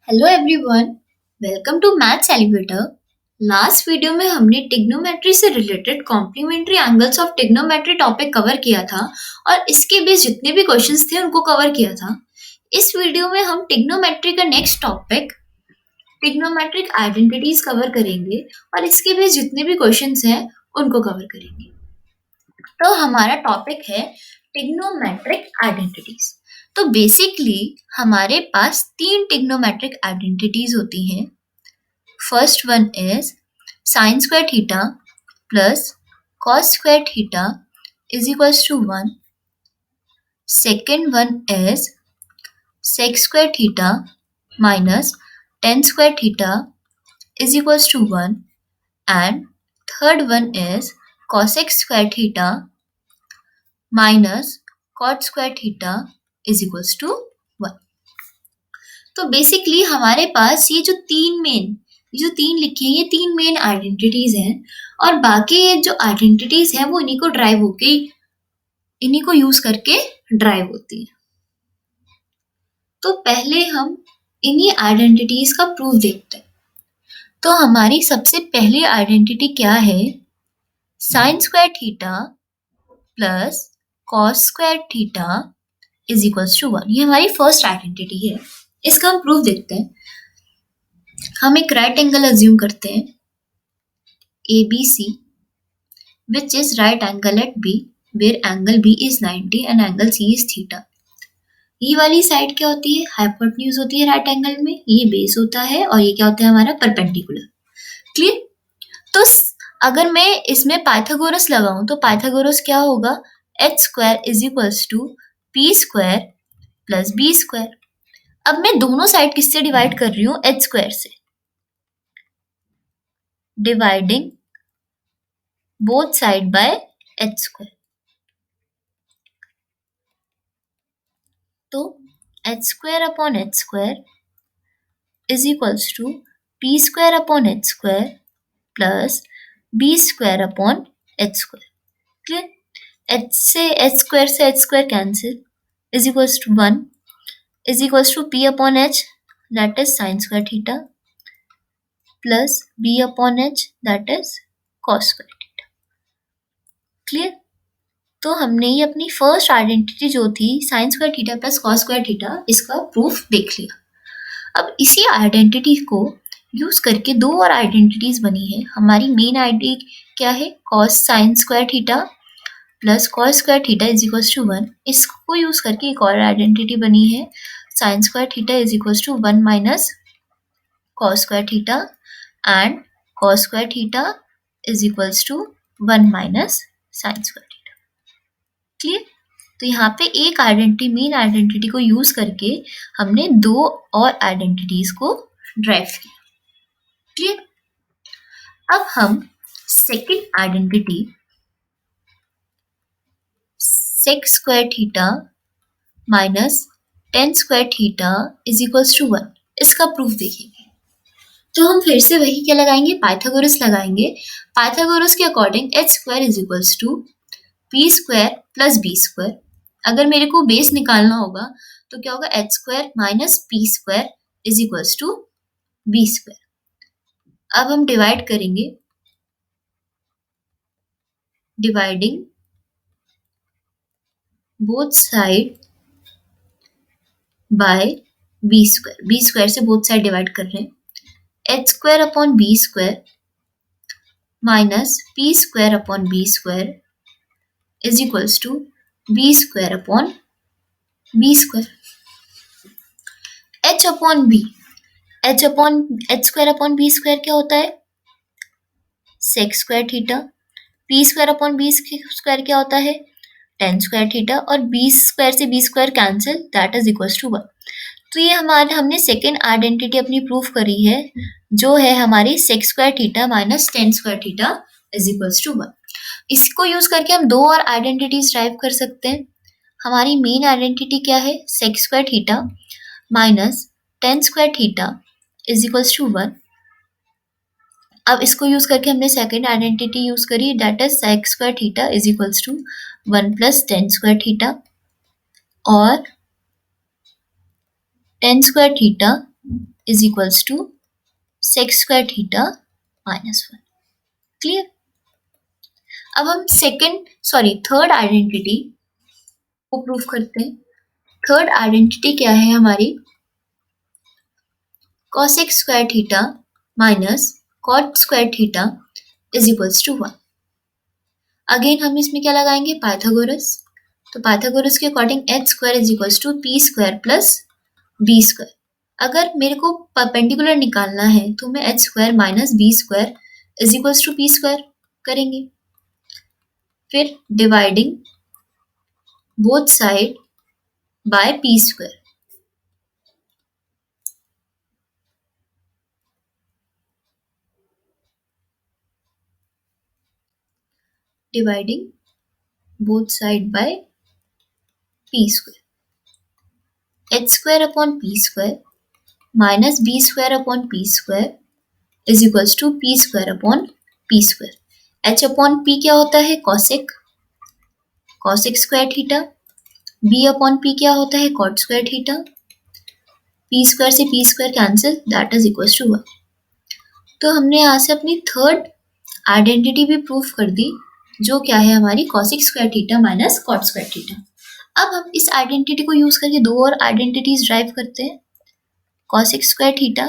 Hello everyone, welcome to Maths Elevator. Last video में हमने trigonometry से related complementary angles of trigonometry topic cover किया था और इसके बेस जितने भी क्वेश्चंस थे उनको कवर किया था। इस वीडियो में हम ट्रिग्नोमेट्री का next topic trigonometric identities cover करेंगे और इसके बेस जितने भी क्वेश्चंस हैं उनको कवर करेंगे। तो हमारा टॉपिक है ट्रिग्नोमेट्रिक आइडेंटिटीज। तो बेसिकली हमारे पास तीन ट्रिग्नोमेट्रिक आइडेंटिटीज होती हैं। First one is sine square theta plus cos square theta is equals to 1. Second one is sec square theta minus tan square theta is equals to 1. And third one is cosec square theta minus cot square theta is equals to 1. तो basically हमारे पास ये जो तीन लिखी है ये तीन main identities हैं और बाकी ये जो आइडेंटिटीज हैं वो इन्हीं को यूज करके ड्राइव होती है। तो पहले हम इन्हीं आइडेंटिटीज का प्रूफ देखते हैं। तो हमारी सबसे पहली आइडेंटिटी क्या है? Sine square theta plus cos square theta is equals to 1. ये हमारी फर्स्ट आइडेंटिटी है। इसका हम प्रूफ देखते हैं। हम एक राइट एंगल अज्यूम करते हैं ABC which is right angle at B where angle B is 90 and angle C is theta. ये वाली साइड क्या होती है? हाइपोटेन्यूज होती है राइट एंगल में। ये बेस होता है और ये क्या होता है? हमारा परपेंडिकुलर। क्लियर? तो अगर मैं इसमें पाइथागोरस लगाऊं तो पाइथागोरस क्या होगा? h square is equals to p square plus b square. अब मैं दोनों साइड किससे डिवाइड कर रही हूँ? h स्क्वायर से। Dividing both side by h square. तो h square upon h square is equals to p square upon h square plus b square upon h square. Clear? h से h square cancel is equals to 1 is equals to p upon h that is sine square theta plus b upon h that is cos square theta. Clear? तो हमने ये अपनी first identity जो थी sign square theta plus cos square theta इसका proof देख लिया। अब इसी आइडेंटिटी को यूज करके दो और आइडेंटिटीज बनी है। हमारी मेन आइडेंटिटी क्या है? Cos sine square theta plus cos square theta is equals to 1। इसको यूज करके एक और आइडेंटिटी बनी है sine square theta is equals to 1 minus cos square theta and cos square theta is equals to 1 minus sine square theta. Clear? तो यहाँ पे एक आइडेंटिटी मेन आइडेंटिटी को यूज करके हमने दो और आइडेंटिटीज को ड्राइव किया। क्लियर? अब हम second identity sec square theta minus tan square theta is equals to 1 इसका प्रूफ देखेंगे। तो हम फिर से वही क्या लगाएंगे? पाइथागोरस लगाएंगे। पाइथागोरस के according h square is equals to p square plus b square. अगर मेरे को बेस निकालना होगा तो क्या होगा? h square minus p square is equals to b square. अब हम डिवाइड करेंगे। Dividing both side by b square. b square से बोथ साइड डिवाइड कर रहे हैं। h square upon b square minus p square upon b square is equals to b square upon b square. h upon b h square upon b square क्या होता है? Sec square theta. p square upon b square क्या होता है? Tan square theta. और b square से b square cancel that is equals to 1। तो ये हमने सेकेंड आइडेंटिटी अपनी प्रूफ करी है जो है हमारी sec square theta minus tan square theta is equals to 1। इसको यूज करके हम दो और आइडेंटिटीज ड्राइव कर सकते हैं। हमारी मेन आइडेंटिटी क्या है? Sec square theta minus tan square theta is equals to 1। अब इसको यूज करके हमने सेकेंड आइडेंटिटी यूज करी that is sec square theta is equals to 1 plus tan square theta और tan square theta is equals to sec square theta minus 1। Clear? अब हम third identity को prove करते हैं। थर्ड आइडेंटिटी क्या है हमारी? cosec square theta minus cot square theta is equals to 1। Again हम इसमें क्या लगाएंगे? पाइथागोरस। तो पाइथागोरस के according H square is equals to P square plus B square. अगर मेरे को परपेंडिकुलर निकालना है तो मैं H square minus B square is equals to P square करेंगे। फिर dividing both side by P square. Dividing both side by P square. H square upon P square minus B square upon P square is equals to P square upon P square. H upon P क्या होता है? Cosec square theta. B upon P क्या होता है? Cot square theta. P square से P square cancel, that is equals to 1। तो हमने यहाँ से अपनी थर्ड आइडेंटिटी भी प्रूफ कर दी, जो क्या है हमारी cosec square theta minus cot square theta. अब हम इस आइडेंटिटी को यूज करके दो और आइडेंटिटीज ड्राइव करते हैं। Cosec square theta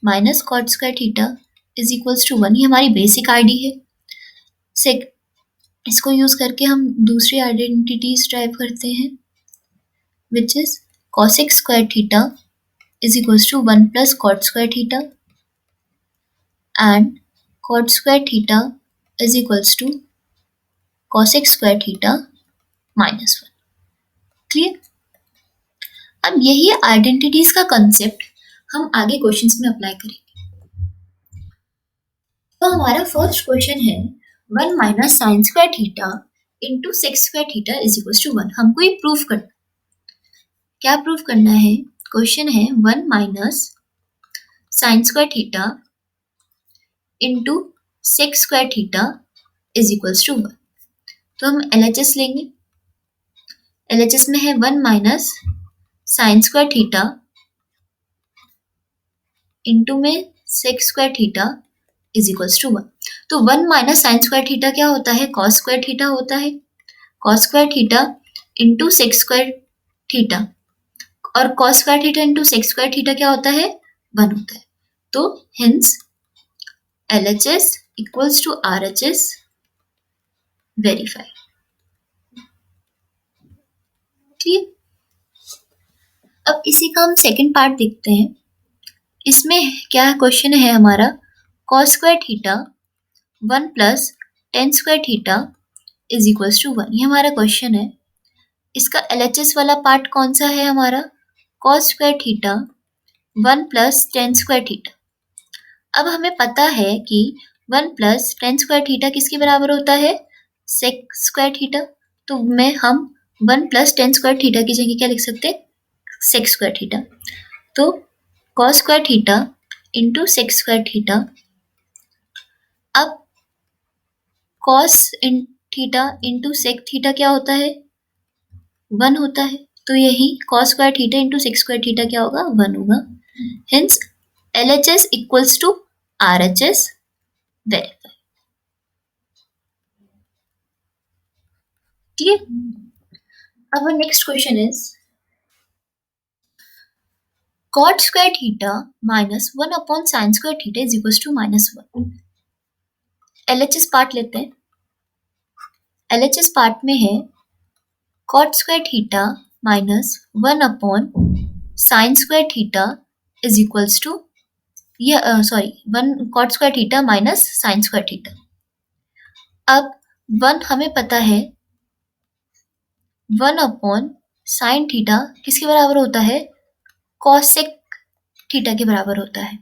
minus cot square theta is equals to 1। ये हमारी बेसिक आईडी है। इसको यूज करके हम दूसरी आइडेंटिटीज ड्राइव करते हैं, which is cosec square theta is equals to 1 plus cot square theta and cot square theta is equals to cosec square theta minus 1। Clear? अब यही आइडेंटिटीज का कंसेप्ट हम आगे क्वेश्चंस में अप्लाई करेंगे। तो हमारा फर्स्ट क्वेश्चन है 1 minus sine square theta into sec square theta is equal to 1। हमको ये प्रूफ करना। क्या प्रूफ करना है? क्वेश्चन है 1 minus sine square theta into sec square theta is equal to 1। तो हम LHS लेंगे। LHS में है 1 minus sine square theta into में sec square theta is equals to 1। तो 1 माइनस साइन स्क्वायर थीटा क्या होता है? कॉस स्क्वायर थीटा होता है। Cos square theta into sec square theta, और cos square theta into sec square theta क्या होता है? 1 होता है। तो hence LHS equals to RHS verified. ठीक। अब इसी का हम सेकंड पार्ट देखते हैं। इसमें क्या क्वेश्चन है हमारा? Cos square theta 1 plus tan square theta is equals to 1। ये हमारा क्वेश्चन है। इसका LHS वाला पार्ट कौन सा है हमारा? Cos square theta 1 plus tan square theta. अब हमें पता है कि 1 प्लस टेन स्क्वायर थीटा किसके बराबर होता है? Sec square theta. तो हम 1 प्लस टेन स्क्वायर थीटा की जगह क्या लिख सकते हैं? Sec square theta. तो cos square theta into sec square theta. अब cos theta into sec theta क्या होता है? 1 होता है। तो यही cos square theta into sec square theta क्या होगा? 1 होगा। Hence LHS equals to RHS verified. Clear? अब next question is cot square theta minus 1 upon sine square theta is equals to minus 1। LHS part लेते हैं। LHS part में है cot square theta minus 1 upon sine square theta is equals to 1 cot square theta minus sine square theta. अब 1 हमें पता है 1 upon sine theta किसके बराबर होता है? कॉसेक थीटा के बराबर होता है।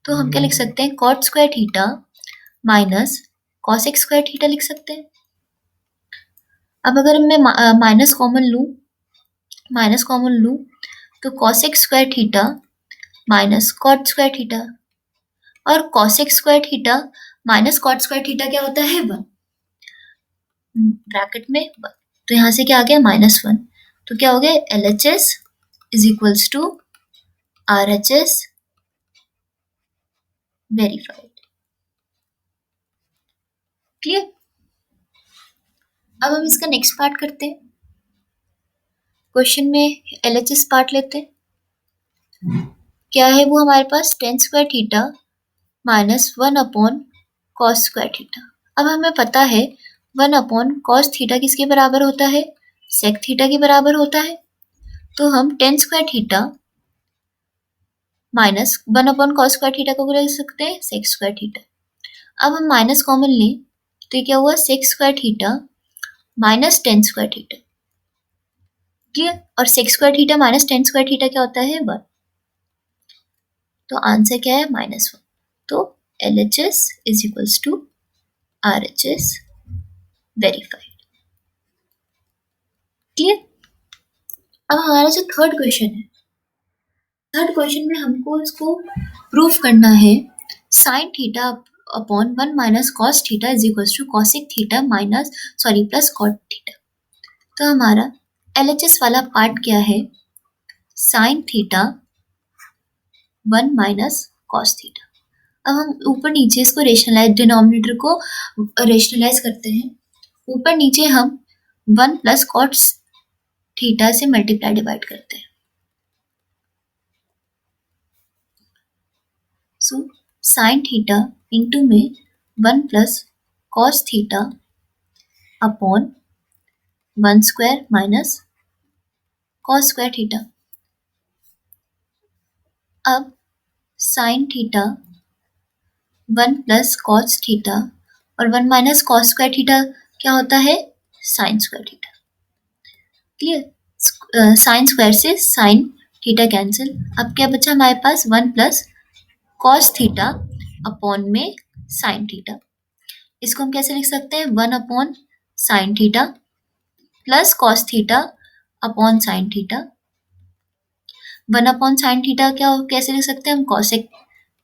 तो हम क्या लिख सकते हैं? Cot square theta minus cosec square theta लिख सकते हैं। अब अगर मैं माइनस कॉमन लूँ तो cosec square theta minus cot square theta, और cosec square theta minus cot square theta क्या होता है? 1 ब्रैकेट में 1। तो यहाँ से क्या आ गया? -1। तो क्या हो गया? LHS is equals to RHS verified. Clear? अब हम इसका नेक्स्ट पार्ट करते हैं। क्वेश्चन में LHS पार्ट लेते हैं। क्या है वो हमारे पास? Tan square theta minus 1/cos²θ। अब हमें पता है 1/cos θ किसके बराबर होता है? sec थीटा के बराबर होता है। तो हम ten square theta minus 1/cos² को लिख सकते हैं sec²θ। अब हम माइनस कॉमन लें तो ये क्या हुआ? sec² minus tan²θ। क्लियर? और sec² माइनस tan² क्या होता है? 1। तो आंसर क्या है? -1। तो LHS is equals to RHS verified. Clear? अब हमारा जो थर्ड क्वेश्चन है, थर्ड क्वेश्चन में हमको इसको प्रूफ करना है sin theta upon 1 minus cos theta is equals to cosec theta minus plus cot theta. तो हमारा LHS वाला पार्ट क्या है? sin theta 1 minus cos theta. अब हम ऊपर नीचे इसको डिनोमिनेटर को रेशनलाइज करते हैं। ऊपर नीचे हम 1 प्लस cot थीटा से मल्टीप्लाई डिवाइड करते हैं। सो साइन थीटा इंटू में 1 plus cos theta upon 1 square minus cos² theta. अब sine theta 1 plus cos theta और 1 माइनस cos² थीटा क्या होता है? sin² theta. Clear? Sine square से साइन थीटा कैंसिल। अब क्या बचा हमारे पास? 1 प्लस cos थीटा अपॉन में साइन थीटा। इसको हम कैसे लिख सकते हैं? 1 upon sine theta plus cos theta upon sine theta. 1 upon sine theta क्या कैसे लिख सकते हैं हम? cosec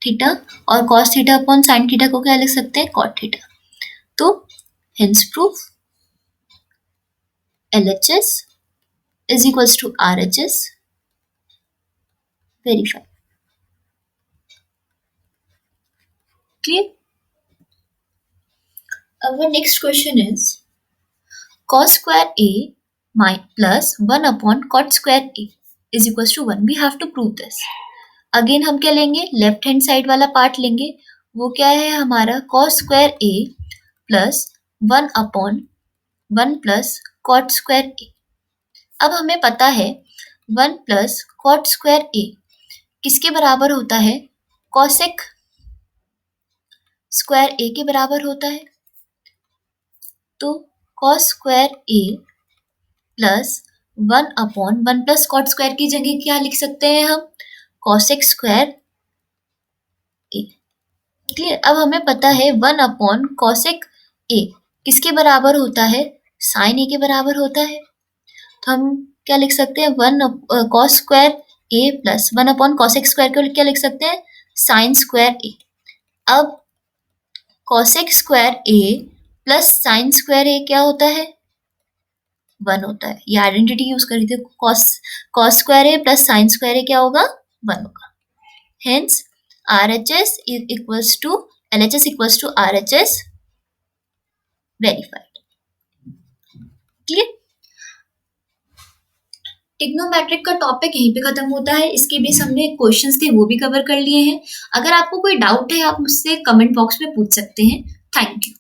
theta. और cos theta upon sine theta को क्या लिख सकते हैं? cot theta. तो hence proof LHS is equals to RHS verify. Clear? Our next question is cos square A plus 1 upon cot square A is equals to 1. We have to prove this. Again हम क्या लेंगे? Left hand side वाला part लेंगे। वो क्या है हमारा? cos square A plus 1 upon 1 plus cot square A। अब हमें पता है 1 प्लस cot square A किसके बराबर होता है? cosec स्क्वायर A के बराबर होता है। तो cos square A plus 1 upon 1 plus cot square की जगह क्या लिख सकते हैं हम? cosec square A। क्लियर? अब हमें पता है 1 अपॉन cosec A किसके बराबर होता है? sin A के बराबर होता है। तो हम क्या लिख सकते हैं? 1 cos square A plus 1 upon cosec square को क्या लिख सकते हैं? sin square A। अब cosec square A plus sin square A क्या होता है? 1 होता है। ये आइडेंटिटी यूज करी थी। cos square A plus sin square A क्या होगा? 1 होगा। Hence RHS equals to LHS equals to RHS verified. Clear? Trigonometric का टॉपिक यहीं पे खत्म होता है। इसके बेस हमने क्वेश्चंस थे वो भी कवर कर लिए हैं। अगर आपको कोई डाउट है आप मुझसे कमेंट बॉक्स में पूछ सकते हैं। Thank you.